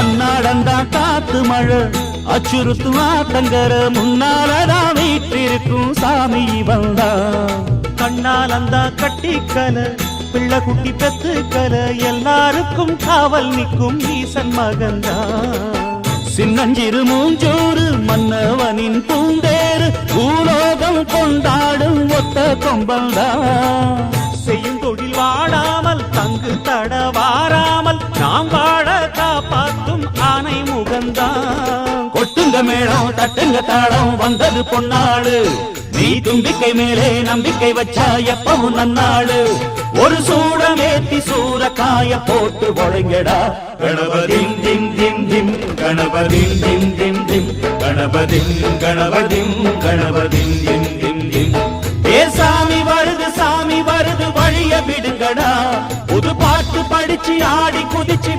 அந்நாடந்தான் காத்து மழை அச்சுறுத்து ஆத்தங்கர முன்னாலதான் வீட்டிருக்கும் சாமி வந்தா கண்ணால் அந்த கட்டிக்கல பிள்ளை குட்டி பெத்துக்கல எல்லாருக்கும் காவல் நிற்கும் ஈசன் மகந்தா சின்னஞ்சிறு மூஞ்சோறு மன்னவனின் பூந்தேறு பூலோகம் கொண்டாடும் ஒத்த கொம்பந்தா செய்யும் தொழில் வாடாமல் தங்கு தட வாராமல் நாம் வாழ காப்பாற்றும் ஆனை முகந்தா கொட்டுங்க மேளம் தட்டுங்க தாளம் வந்தது பொன்னாடு நீ தும்பிக்கை மேலே நம்பிக்கை வச்சா எப்பவும் நன்னாடு ஒரு சூடம் ஏத்தி சூறக்காய போட்டு ஒழுங்கடா கணபதிம் திம் திம் திம் கணபதிம் திம் திம் திம் கணபதிம் கணபதிம் கணபதிம் திம் திம் திம் ஏ சாமி வருது வழிய விடுங்கடா புது பாட்டு படிச்சு ஆடி குதிச்சு